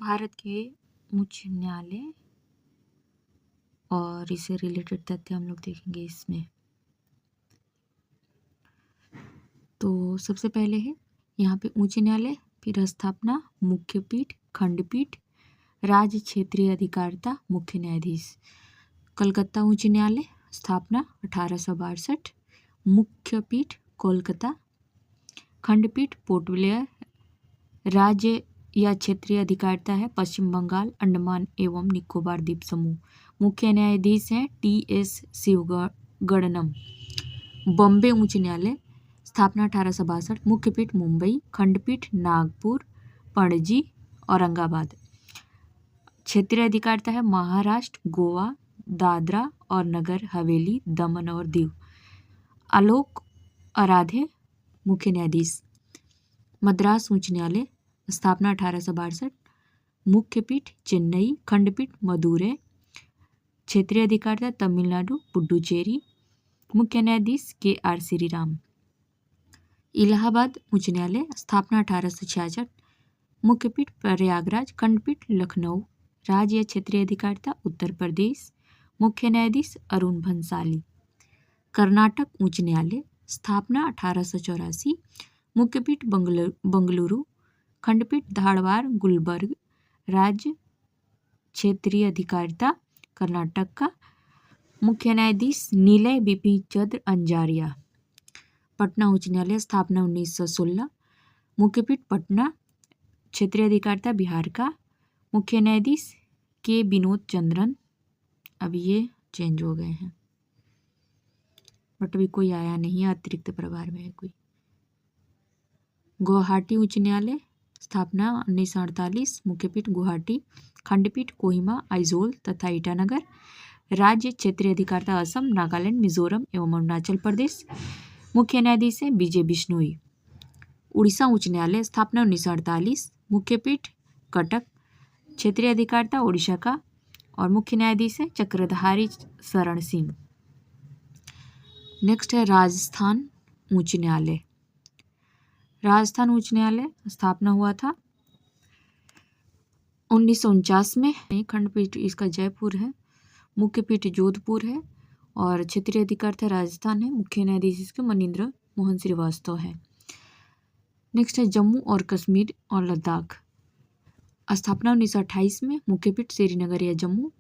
भारत के उच्च न्यायालय और इससे रिलेटेड तथ्य हम लोग देखेंगे इसमें। तो सबसे पहले है यहाँ पे उच्च न्यायालय, फिर स्थापना, मुख्य पीठ, खंडपीठ, राज्य क्षेत्रीय अधिकारिता, मुख्य न्यायाधीश। कलकत्ता उच्च न्यायालय, स्थापना 1862, मुख्य पीठ कोलकाता, खंडपीठ पोर्ट ब्लेयर, राज्य या क्षेत्रीय अधिकारिता है पश्चिम बंगाल, अंडमान एवं निकोबार द्वीप समूह। मुख्य न्यायाधीश हैं टी.एस. शिवगणनम। बॉम्बे उच्च न्यायालय, स्थापना 1862, मुख्य पीठ मुंबई, खंडपीठ नागपुर, पणजी, औरंगाबाद। क्षेत्रीय अधिकारिता है महाराष्ट्र, गोवा, दादरा और नगर हवेली, दमन और दीव। आलोक आराधे मुख्य न्यायाधीश। मद्रास उच्च न्यायालय, स्थापना 1862, मुख्य पीठ चेन्नई, खंडपीठ मदुरै, क्षेत्रीय अधिकारिता तमिलनाडु, पुडुचेरी, मुख्य न्यायाधीश के.आर. श्रीराम। इलाहाबाद उच्च न्यायालय, स्थापना 1866, मुख्य पीठ प्रयागराज, खंडपीठ लखनऊ, राज्य या क्षेत्रीय अधिकारिता उत्तर प्रदेश, मुख्य न्यायाधीश अरुण भंसाली। कर्नाटक उच्च न्यायालय, स्थापना 1884, मुख्य पीठ बंगलुरु, खंडपीठ धारवाड़ गुलबर्ग, राज्य क्षेत्रीय अधिकारिता कर्नाटक का, मुख्य न्यायाधीश नीलय बिपिन चंद्र अंजारिया। पटना उच्च न्यायालय, स्थापना 1916, मुख्य पीठ पटना, क्षेत्रीय अधिकारिता बिहार का, मुख्य न्यायाधीश के विनोद चंद्रन। अभी ये चेंज हो गए हैं बट अभी कोई आया नहीं है, अतिरिक्त प्रभार में है कोई। गुवाहाटी उच्च न्यायालय, स्थापना 1948, मुख्य पीठ गुवाहाटी, खंडपीठ कोहिमा, आइजोल तथा ईटानगर, राज्य क्षेत्रीय अधिकारिता असम, नागालैंड, मिजोरम एवं अरुणाचल प्रदेश, मुख्य न्यायाधीश है बीजे बिश्नोई। उड़ीसा उच्च न्यायालय, स्थापना 1948, मुख्य पीठ कटक, क्षेत्रीय अधिकारिता उड़ीसा का और मुख्य न्यायाधीश है चक्रधारी शरण सिंह। नेक्स्ट है राजस्थान उच्च न्यायालय। राजस्थान उच्च न्यायालय स्थापना हुआ था 1949 में। खंडपीठ इसका जयपुर है, मुख्य पीठ जोधपुर है और क्षेत्रीय अधिकारिता राजस्थान है, मुख्य न्यायाधीश इसके मनिंद्र मोहन श्रीवास्तव है। नेक्स्ट है जम्मू और कश्मीर और लद्दाख। स्थापना 1928 में, मुख्य पीठ श्रीनगर या जम्मू,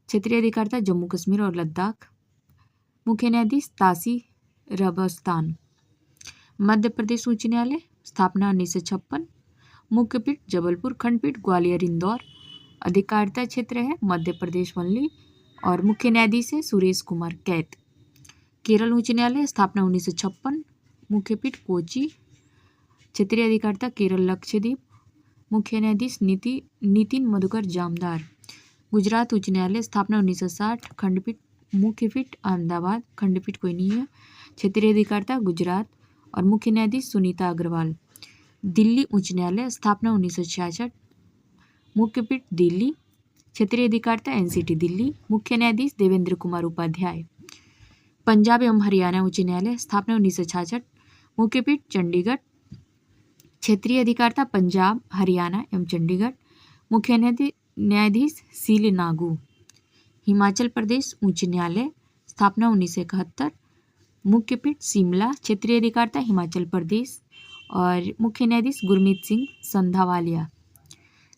क्षेत्रीय अधिकारिता जम्मू कश्मीर और लद्दाख, मुख्य न्यायाधीश तासी रबस्तान। मध्य प्रदेश उच्च न्यायालय, स्थापना 1956, मुख्य पीठ जबलपुर, खंडपीठ ग्वालियर इंदौर, अधिकारिता क्षेत्र है मध्य प्रदेश वनली और मुख्य न्यायाधीश है सुरेश कुमार कैत। केरल उच्च न्यायालय, स्थापना 1956, मुख्य पीठ कोची, क्षेत्रीय अधिकारिता केरल लक्षद्वीप, मुख्य न्यायाधीश नितिन मधुकर जामदार। गुजरात उच्च न्यायालय, स्थापना 1960, खंडपीठ मुख्य पीठ अहमदाबाद, खंडपीठ कोई नहीं है, क्षेत्रीय अधिकारिता गुजरात और मुख्य न्यायाधीश सुनीता अग्रवाल। दिल्ली उच्च न्यायालय, स्थापना 1966, मुख्य पीठ दिल्ली, क्षेत्रीय अधिकारिता एनसीटी दिल्ली, मुख्य न्यायाधीश देवेंद्र कुमार उपाध्याय। पंजाब एवं हरियाणा उच्च न्यायालय, स्थापना 1966, मुख्य पीठ चंडीगढ़, क्षेत्रीय अधिकारिता पंजाब हरियाणा एवं चंडीगढ़, मुख्य न्यायाधीश सील नागू। हिमाचल प्रदेश उच्च न्यायालय, स्थापना 1971, मुख्य पीठ शिमला, क्षेत्रीय अधिकारिता हिमाचल प्रदेश और मुख्य न्यायाधीश गुरमीत सिंह संधावालिया।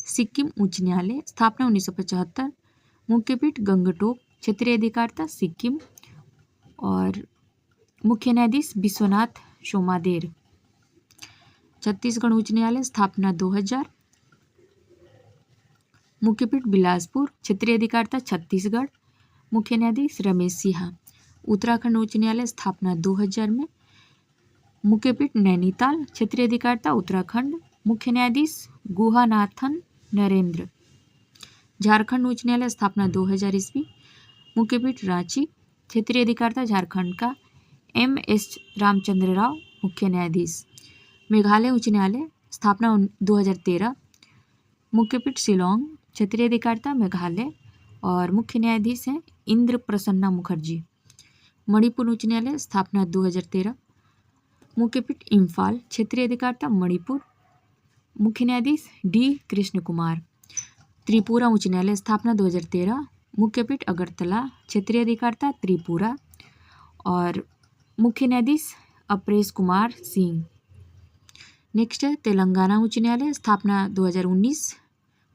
सिक्किम उच्च न्यायालय, स्थापना 1975, मुख्य पीठ गंगटोक, क्षेत्रीय अधिकारिता सिक्किम और मुख्य न्यायाधीश विश्वनाथ सोमादेर। छत्तीसगढ़ उच्च न्यायालय, स्थापना 2000, मुख्य पीठ बिलासपुर, क्षेत्रीय अधिकारिता छत्तीसगढ़, मुख्य न्यायाधीश रमेश सिन्हा। उत्तराखंड उच्च न्यायालय, स्थापना 2000 में, मुख्य पीठ नैनीताल, क्षेत्रीय अधिकारिता उत्तराखंड, मुख्य न्यायाधीश गुहानाथन नरेंद्र। झारखंड उच्च न्यायालय, स्थापना 2000 ईस्वी, मुख्य पीठ रांची, क्षेत्रीय अधिकारिता झारखंड का, एम.एस. रामचंद्र राव मुख्य न्यायाधीश। मेघालय उच्च न्यायालय, स्थापना 2013, मुख्य पीठ शिलोंग, क्षेत्रीय अधिकारिता मेघालय और मुख्य न्यायाधीश हैं इंद्र प्रसन्ना मुखर्जी। मणिपुर उच्च न्यायालय, स्थापना 2013, मुख्य पीठ इम्फाल, क्षेत्रीय अधिकारिता मणिपुर, मुख्य न्यायाधीश डी कृष्ण कुमार। त्रिपुरा उच्च न्यायालय स्थापना 2013, मुख्य पीठ अगरतला, क्षेत्रीय अधिकारिता त्रिपुरा और मुख्य न्यायाधीश अपरेश कुमार सिंह। नेक्स्ट है तेलंगाना उच्च न्यायालय स्थापना 2019,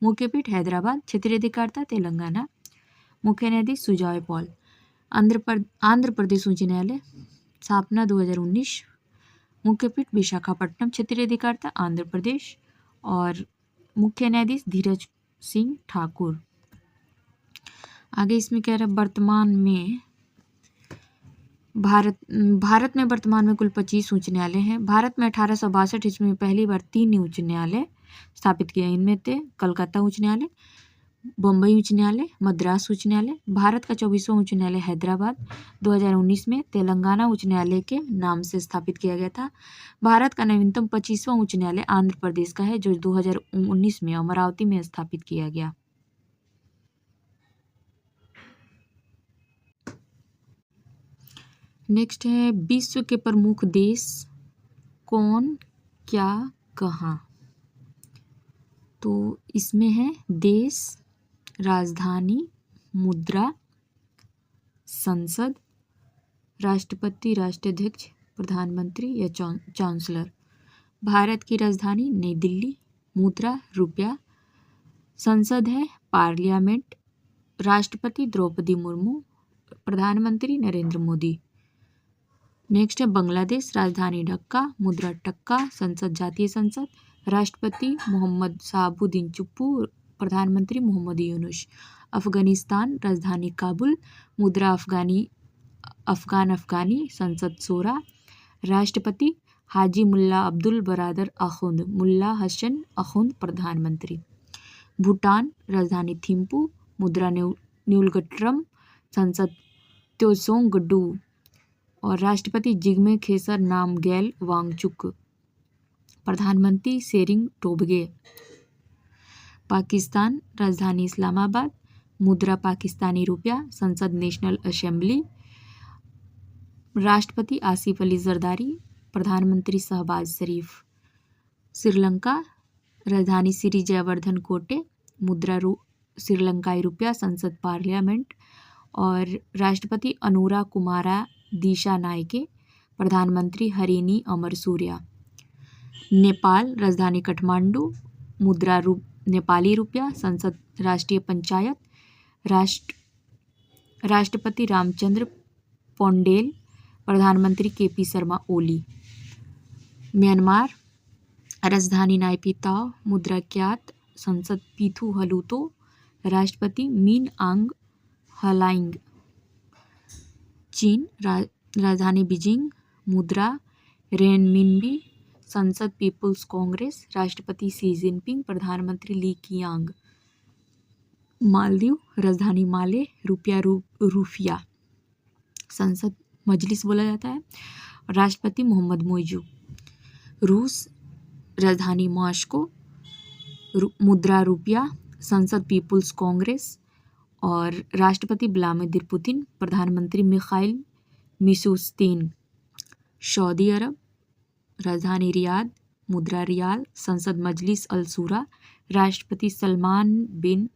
मुख्य पीठ हैदराबाद, क्षेत्रीय अधिकारिता तेलंगाना, मुख्य न्यायाधीश सुजॉय पॉल। आंध्र प्रदेश उच्च न्यायालय स्थापना 2019, मुख्य पीठ विशाखापट्टनम, क्षेत्रीय अधिकारिता आंध्र प्रदेश और मुख्य न्यायाधीश धीरज सिंह ठाकुर। आगे इसमें कह रहा है वर्तमान में भारत में वर्तमान में कुल 25 उच्च न्यायालय हैं। भारत में 1862 ईस्वी में पहली बार 3 उच्च न्यायालय स्थापित किए। इनमें थे कलकत्ता उच्च न्यायालय, बम्बई उच्च न्यायालय, मद्रास उच्च न्यायालय। भारत का 24वां उच्च न्यायालय हैदराबाद 2019 में तेलंगाना उच्च न्यायालय के नाम से स्थापित किया गया था। भारत का नवीनतम 25वां उच्च न्यायालय आंध्र प्रदेश का है, जो 2019 में अमरावती में स्थापित किया गया। नेक्स्ट है विश्व के प्रमुख देश कौन, क्या, कहाँ। तो इसमें है देश, राजधानी, मुद्रा, संसद, राष्ट्रपति, राष्ट्राध्यक्ष, प्रधानमंत्री या चांसलर। भारत की राजधानी नई दिल्ली, मुद्रा रुपया, संसद है पार्लियामेंट, राष्ट्रपति द्रौपदी मुर्मू, प्रधानमंत्री नरेंद्र मोदी। नेक्स्ट है बांग्लादेश, राजधानी ढाका, मुद्रा टक्का, संसद जातीय संसद, राष्ट्रपति मोहम्मद शहाबुद्दीन चुप्पू, प्रधानमंत्री मोहम्मद यूनुस। अफगानिस्तान, राजधानी काबुल, मुद्रा अफगानी, संसद शोरा, राष्ट्रपति हाजी मुल्ला अब्दुल बरादर अखुंद, मुल्ला हसन अखुंद, प्रधानमंत्री। भूटान, राजधानी थिम्पू, मुद्रा न्यूलगट्रम, संसद त्योसोंगडू और राष्ट्रपति जिग्मे खेसर नामग्याल वांगचुक, प्रधानमंत्री शेरिंग टोब्गे। पाकिस्तान, राजधानी इस्लामाबाद, मुद्रा पाकिस्तानी रुपया, संसद नेशनल असेंबली, राष्ट्रपति आसिफ अली जरदारी, प्रधानमंत्री शहबाज शरीफ। श्रीलंका, राजधानी श्री जयवर्धन कोटे, मुद्रा श्रीलंकाई रुपया, संसद पार्लियामेंट और राष्ट्रपति अनुरा कुमारा दिशा नायके, प्रधानमंत्री हरिनी अमर सूर्या। नेपाल, राजधानी काठमांडू, मुद्रा नेपाली रुपया, संसद राष्ट्रीय पंचायत, राष्ट्रपति रामचंद्र पौंडेल, प्रधानमंत्री केपी शर्मा ओली। म्यांमार, राजधानी नायपीताव, मुद्रा क्यात, संसद पीथू हलूतो, राष्ट्रपति मिन आंग हलाइंग। चीन, राजधानी बीजिंग, मुद्रा रेनमिनबी, संसद पीपुल्स कांग्रेस, राष्ट्रपति शी जिनपिंग, प्रधानमंत्री ली कियांग। मालदीव, राजधानी माले, रुपया रूफिया, संसद मजलिस बोला जाता है, राष्ट्रपति मोहम्मद मोइजू। रूस, राजधानी मॉस्को, मुद्रा रुपया, संसद पीपुल्स कांग्रेस और राष्ट्रपति व्लादिमीर पुतिन, प्रधानमंत्री मिखाइल मिशुस्तिन। सऊदी अरब, राजधानी रियाद, मुद्रा रियाल, संसद मजलिस अल शूरा, राष्ट्रपति सलमान बिन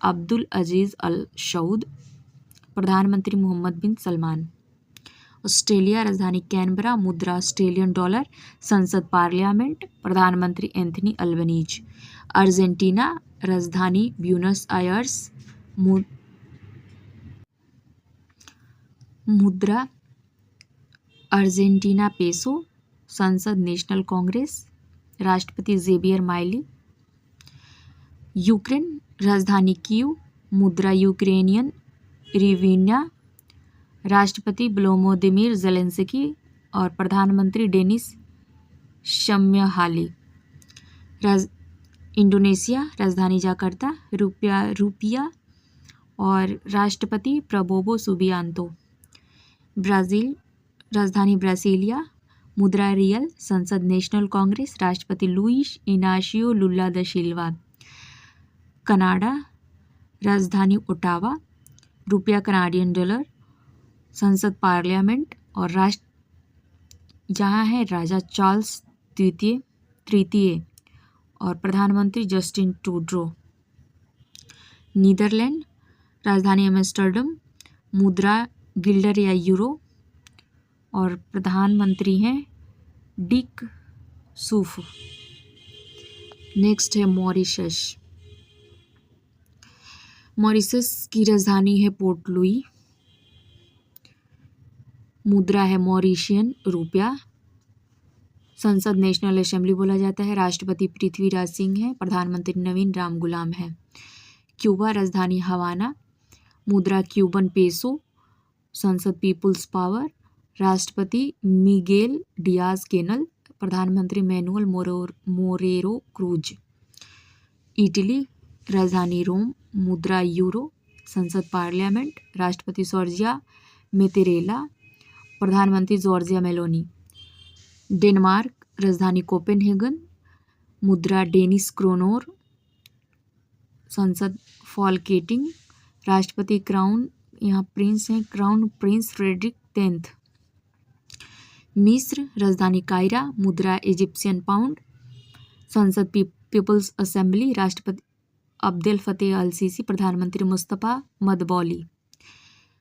अब्दुल अजीज अल सऊद, प्रधानमंत्री मोहम्मद बिन सलमान। ऑस्ट्रेलिया, राजधानी कैनबरा, मुद्रा ऑस्ट्रेलियन डॉलर, संसद पार्लियामेंट, प्रधानमंत्री एंथनी अल्बनीज। अर्जेंटीना, राजधानी ब्यूनस आयर्स, मुद्रा अर्जेंटीना पेसो, संसद नेशनल कांग्रेस, राष्ट्रपति जेवियर माइली। यूक्रेन, राजधानी कीव, मुद्रा यूक्रेनियन रिवीन्या, राष्ट्रपति व्लोदिमीर ज़ेलेंस्की और प्रधानमंत्री डेनिस शम्यहाली। इंडोनेशिया, राजधानी जाकार्ता, रुपया और राष्ट्रपति प्रबोवो सुबियांतो। ब्राज़ील, राजधानी ब्रासिलिया, मुद्रा रियल, संसद नेशनल कांग्रेस, राष्ट्रपति लुइस इनाशियो लुला दा सिल्वा। कनाडा, राजधानी ओटावा, रुपया कनाडियन डॉलर, संसद पार्लियामेंट और जहाँ है राजा चार्ल्स तृतीय और प्रधानमंत्री जस्टिन ट्रूडो। नीदरलैंड, राजधानी एम्स्टर्डम, मुद्रा गिल्डर या यूरो, और प्रधानमंत्री हैं डिक सूफ। नेक्स्ट है मॉरिशस। मॉरिशस की राजधानी है पोर्ट लुई, मुद्रा है मॉरिशियन रुपया, संसद नेशनल असेंबली बोला जाता है, राष्ट्रपति पृथ्वीराज सिंह है, प्रधानमंत्री नवीन राम गुलाम है। क्यूबा, राजधानी हवाना, मुद्रा क्यूबन पेसो, संसद पीपुल्स पावर, राष्ट्रपति मिगेल डियाज केनल, प्रधानमंत्री मैनुअल मोरेरो क्रूज। इटली, राजधानी रोम, मुद्रा यूरो, संसद पार्लियामेंट, राष्ट्रपति जॉर्जिया मेतेरेला, प्रधानमंत्री जॉर्जिया मेलोनी। डेनमार्क, राजधानी कोपेनहेगन, मुद्रा डेनिस क्रोनोर, संसद फॉलकेटिंग, राष्ट्रपति क्राउन, यहाँ प्रिंस हैं, क्राउन प्रिंस फ्रेडरिक 10th। मिस्र, राजधानी कायरा, मुद्रा इजिप्शियन पाउंड, संसद पीपुल्स असेंबली, राष्ट्रपति अब्देल फतेह अल सीसी, प्रधानमंत्री मुस्तफा मदबौली।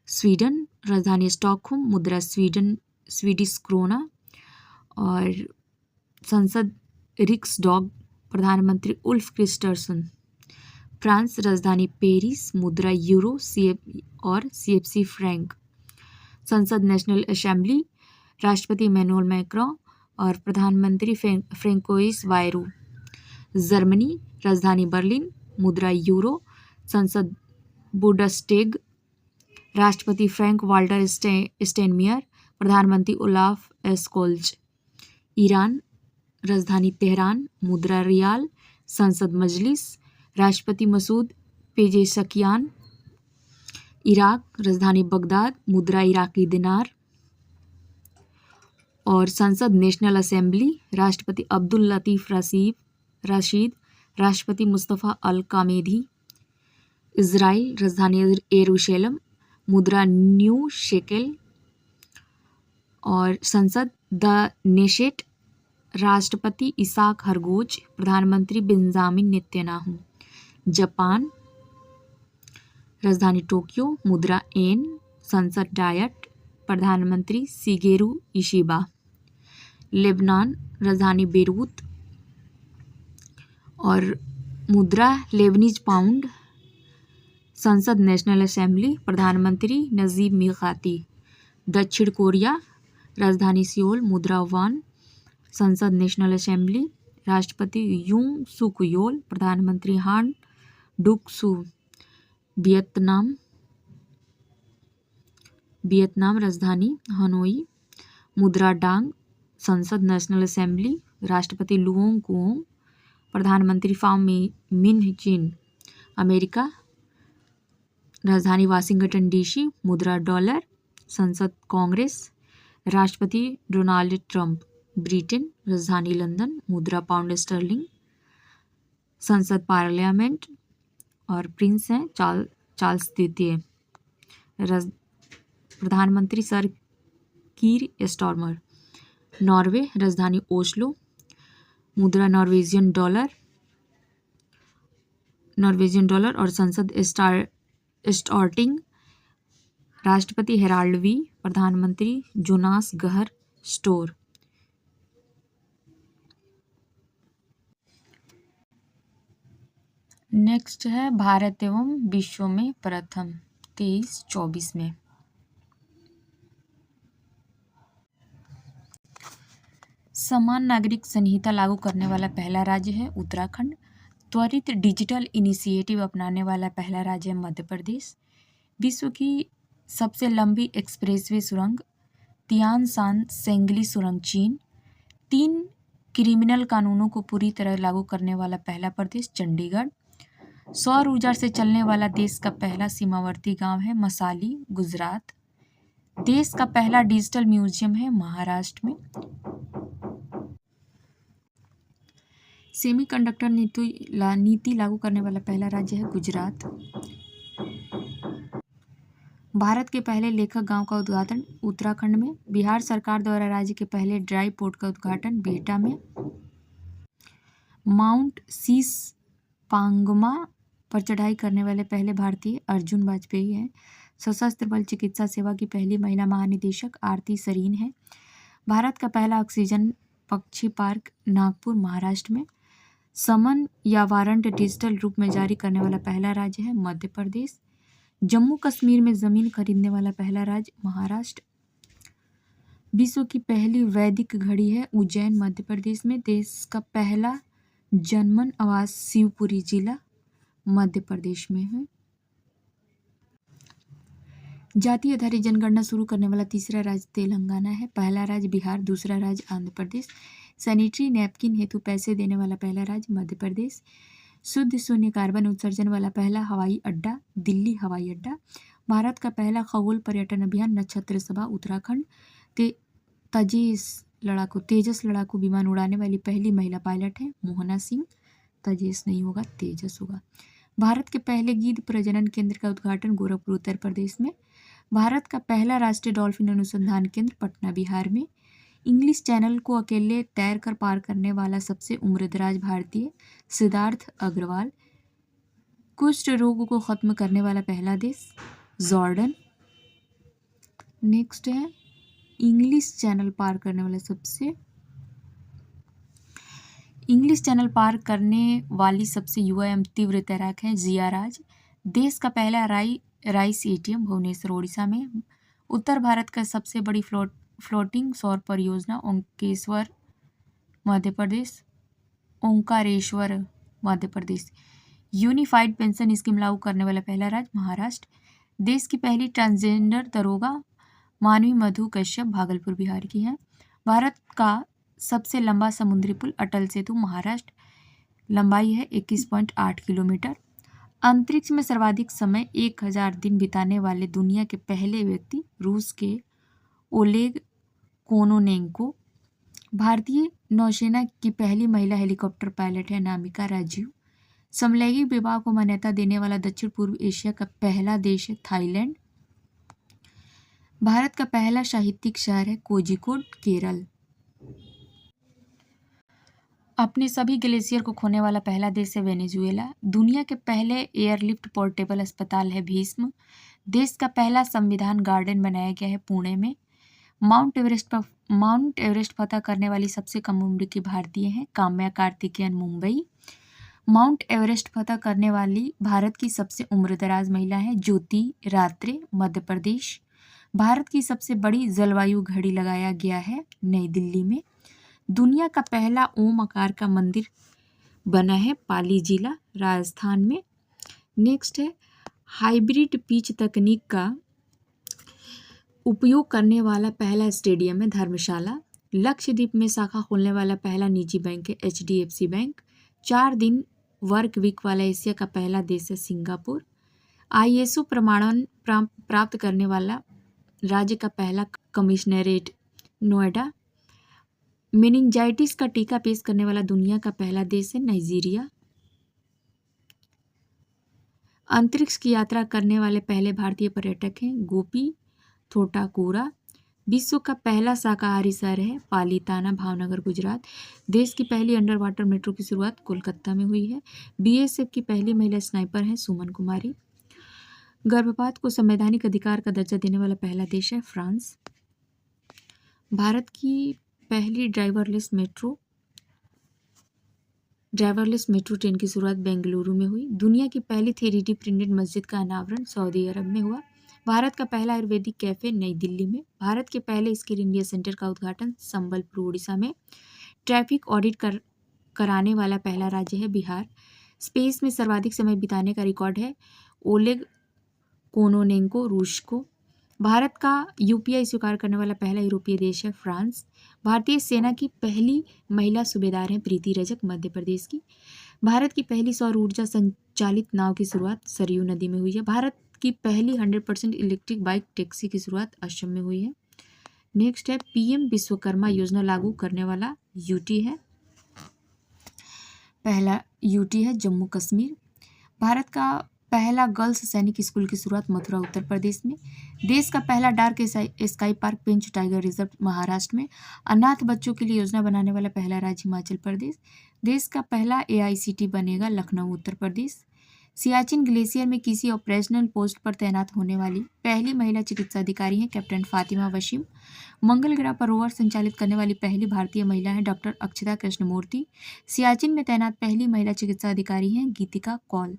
स्वीडन, राजधानी स्टॉकहोम, मुद्रा स्वीडिश क्रोना, और संसद रिक्सडॉग, प्रधानमंत्री उल्फ क्रिस्टर्सन। फ्रांस, राजधानी पेरिस, मुद्रा यूरो और CFC फ्रैंक, संसद नेशनल असेंबली, राष्ट्रपति इमैनुअल मैक्रों और प्रधानमंत्री फ्रेंकोइस बायरू। जर्मनी, राजधानी बर्लिन, मुद्रा यूरो, संसद बुंडस्टैग, राष्ट्रपति फ्रैंक वाल्टर स्टेनमियर, प्रधानमंत्री ओलाफ स्कोल्ज। ईरान, राजधानी तेहरान, मुद्रा रियाल, संसद मजलिस, राष्ट्रपति मसूद पेजेशकियान। इराक, राजधानी बगदाद, मुद्रा इराकी दिनार और संसद नेशनल असेंबली, राष्ट्रपति अब्दुल लतीफ राशिद, राष्ट्रपति मुस्तफ़ा अल कामेदी। इज़राइल, राजधानी यरूशलेम, मुद्रा न्यू शेकेल और संसद द नेशेट, राष्ट्रपति इसाक हरगोज, प्रधानमंत्री बेंजामिन नेतन्याहू। जापान, राजधानी टोक्यो, मुद्रा एन, संसद डायट, प्रधानमंत्री शिगेरू इशिबा। लेबनान, राजधानी बेरूत और मुद्रा लेबनीज पाउंड, संसद नेशनल असेंबली, प्रधानमंत्री नजीब मिकाती। दक्षिण कोरिया, राजधानी सियोल, मुद्रा वान, संसद नेशनल असेंबली, राष्ट्रपति यूंग सुक योल, प्रधानमंत्री हान डुक सू। वियतनाम, राजधानी हनोई, मुद्रा डांग, संसद नेशनल असेंबली, राष्ट्रपति लुओंग कुओंग, प्रधानमंत्री फाम मिन चिन। अमेरिका, राजधानी वाशिंगटन DC, मुद्रा डॉलर, संसद कांग्रेस, राष्ट्रपति डोनाल्ड ट्रंप। ब्रिटेन, राजधानी लंदन, मुद्रा पाउंड स्टर्लिंग, संसद पार्लियामेंट और प्रिंस हैं चार्ल्स द्वितीय। प्रधानमंत्री सर कीर स्टारमर। नॉर्वे, राजधानी ओस्लो, मुद्रा नॉर्वेजियन डॉलर और संसद स्टार्टिंग, राष्ट्रपति हेराल्ड वी, प्रधानमंत्री जोनास गहर स्टोर। नेक्स्ट है भारत एवं विश्व में प्रथम 23-24 में। समान नागरिक संहिता लागू करने वाला पहला राज्य है उत्तराखंड। त्वरित डिजिटल इनिशिएटिव अपनाने वाला पहला राज्य है मध्य प्रदेश। विश्व की सबसे लंबी एक्सप्रेसवे सुरंग तियान सान सेंगली सुरंग चीन। 3 क्रिमिनल कानूनों को पूरी तरह लागू करने वाला पहला प्रदेश चंडीगढ़। सौर ऊर्जा से चलने वाला देश का पहला सीमावर्ती गांव है मसाली, गुजरात। देश का पहला डिजिटल म्यूजियम है महाराष्ट्र में। सेमीकंडक्टर नीति लागू करने वाला पहला राज्य है गुजरात। भारत के पहले लेखक गांव का उद्घाटन उत्तराखंड में। बिहार सरकार द्वारा राज्य के पहले ड्राई पोर्ट का उद्घाटन बिहटा में। माउंट शीश पांगमा पर चढ़ाई करने वाले पहले भारतीय अर्जुन वाजपेयी हैं। सशस्त्र बल चिकित्सा सेवा की पहली महिला महानिदेशक आरती सरीन है। भारत का पहला ऑक्सीजन पक्षी पार्क नागपुर महाराष्ट्र में। समन या वारंट डिजिटल रूप में जारी करने वाला पहला राज्य है मध्य प्रदेश। जम्मू कश्मीर में जमीन खरीदने वाला पहला राज्य महाराष्ट्र। विश्व की पहली वैदिक घड़ी है उज्जैन मध्य प्रदेश में। देश का पहला जनमन आवास शिवपुरी जिला मध्य प्रदेश में है। जाति आधारित जनगणना शुरू करने वाला तीसरा राज्य तेलंगाना है। पहला राज्य बिहार, दूसरा राज्य आंध्र प्रदेश। सैनिटरी नैपकिन हेतु पैसे देने वाला पहला राज्य मध्य प्रदेश। शुद्ध शून्य कार्बन उत्सर्जन वाला पहला हवाई अड्डा दिल्ली हवाई अड्डा। भारत का पहला खगोल पर्यटन अभियान नक्षत्र सभा उत्तराखंड। तेजस लड़ाकू विमान उड़ाने वाली पहली महिला पायलट है मोहना सिंह। तेजस नहीं होगा, तेजस होगा। भारत के पहले गिद्ध प्रजनन केंद्र का उद्घाटन गोरखपुर उत्तर प्रदेश में। भारत का पहला राष्ट्रीय डॉल्फिन अनुसंधान केंद्र पटना बिहार में। इंग्लिश चैनल को अकेले तैरकर पार करने वाला सबसे उम्रदराज भारतीय सिद्धार्थ अग्रवाल। कुष्ठ रोग को खत्म करने वाला पहला देश जॉर्डन। नेक्स्ट है इंग्लिश चैनल पार करने वाली सबसे युवा एवं तीव्र तैराक है जिया राज। देश का पहला राइस एटीएम भुवनेश्वर ओडिशा में। उत्तर भारत का सबसे बड़ी फ्लोटिंग सौर परियोजना Omkareshwar Madhya Pradesh. Unified pension scheme लागू करने वाला पहला राज्य महाराष्ट्र। देश की पहली ट्रांसजेंडर दरोगा मानवी मधु कश्यप भागलपुर बिहार की है। भारत का सबसे लंबा समुद्री पुल अटल सेतु महाराष्ट्र, लंबाई है 21.8 किलोमीटर। अंतरिक्ष में सर्वाधिक समय 1000 दिन बिताने वाले दुनिया के पहले व्यक्ति रूस के ओलेग कोनोनेंको। भारतीय नौसेना की पहली महिला हेलीकॉप्टर पायलट है नामिका राजीव। समलैंगिक विवाह को मान्यता देने वाला दक्षिण पूर्व एशिया का पहला देश है थाईलैंड। भारत का पहला साहित्यिक शहर है कोझिकोड केरल। अपने सभी ग्लेशियर को खोने वाला पहला देश है वेनेजुएला। दुनिया के पहले एयरलिफ्ट पोर्टेबल अस्पताल है भीष्म। देश का पहला संविधान गार्डन बनाया गया है पुणे में। माउंट एवरेस्ट फतह करने वाली सबसे कम उम्र की भारतीय हैं काम्या कार्तिकेयन मुंबई। माउंट एवरेस्ट फतह करने वाली भारत की सबसे उम्रदराज महिला है ज्योति रात्रे मध्य प्रदेश। भारत की सबसे बड़ी जलवायु घड़ी लगाया गया है नई दिल्ली में। दुनिया का पहला ओम आकार का मंदिर बना है पाली जिला राजस्थान में। नेक्स्ट है हाइब्रिड पिच तकनीक का उपयोग करने वाला पहला स्टेडियम है धर्मशाला। लक्षद्वीप में शाखा खोलने वाला पहला निजी बैंक है HDFC बैंक। 4 दिन वर्क वीक वाला एशिया का पहला देश है सिंगापुर। ISO प्रमाणन प्राप्त करने वाला राज्य का पहला कमिश्नरेट नोएडा। मेनिंजाइटिस का टीका पेश करने वाला दुनिया का पहला देश है नाइजीरिया। अंतरिक्ष की यात्रा करने वाले पहले भारतीय पर्यटक हैं गोपी थोटाकोरा। विश्व का पहला शाकाहारी शहर है पालीताना भावनगर गुजरात। देश की पहली अंडर वाटर मेट्रो की शुरुआत कोलकाता में हुई है। BSF की पहली महिला स्नाइपर है सुमन कुमारी। गर्भपात को संवैधानिक अधिकार का दर्जा देने वाला पहला देश है फ्रांस। भारत की पहली ड्राइवरलेस मेट्रो ट्रेन की शुरुआत बेंगलुरु में हुई। दुनिया की पहली 3D प्रिंटेड मस्जिद का अनावरण सऊदी अरब में हुआ। भारत का पहला आयुर्वेदिक कैफे नई दिल्ली में। भारत के पहले स्किल इंडिया सेंटर का उद्घाटन संबलपुर ओडिशा में। ट्रैफिक ऑडिट कराने वाला पहला राज्य है बिहार। स्पेस में सर्वाधिक समय बिताने का रिकॉर्ड है ओलेग कोनोनेंको रूस को। भारत का UPI स्वीकार करने वाला पहला यूरोपीय देश है फ्रांस। भारतीय सेना की पहली महिला सूबेदार हैं प्रीति रजक मध्य प्रदेश की। भारत की पहली सौर ऊर्जा संचालित नाव की शुरुआत सरयू नदी में हुई है। भारत की पहली 100% इलेक्ट्रिक बाइक टैक्सी की शुरुआत असम में हुई है। नेक्स्ट है PM विश्वकर्मा योजना लागू करने वाला UT है। पहला UT है जम्मू कश्मीर। भारत का पहला गर्ल्स सैनिक स्कूल की शुरुआत मथुरा उत्तर प्रदेश में। देश का पहला डार्क स्काई पार्क पेंच टाइगर रिजर्व महाराष्ट्र में। अनाथ बच्चों के लिए योजना बनाने वाला पहला राज्य हिमाचल प्रदेश। देश का पहला AICT बनेगा लखनऊ उत्तर प्रदेश। सियाचिन ग्लेशियर में किसी ऑपरेशनल पोस्ट पर तैनात होने वाली पहली महिला चिकित्सा अधिकारी हैं कैप्टन फातिमा वसीम। मंगल ग्रह पर रोवर संचालित करने वाली पहली भारतीय महिला हैं डॉक्टर अक्षता कृष्णमूर्ति। सियाचिन में तैनात पहली महिला चिकित्सा अधिकारी हैं गीतिका कौल।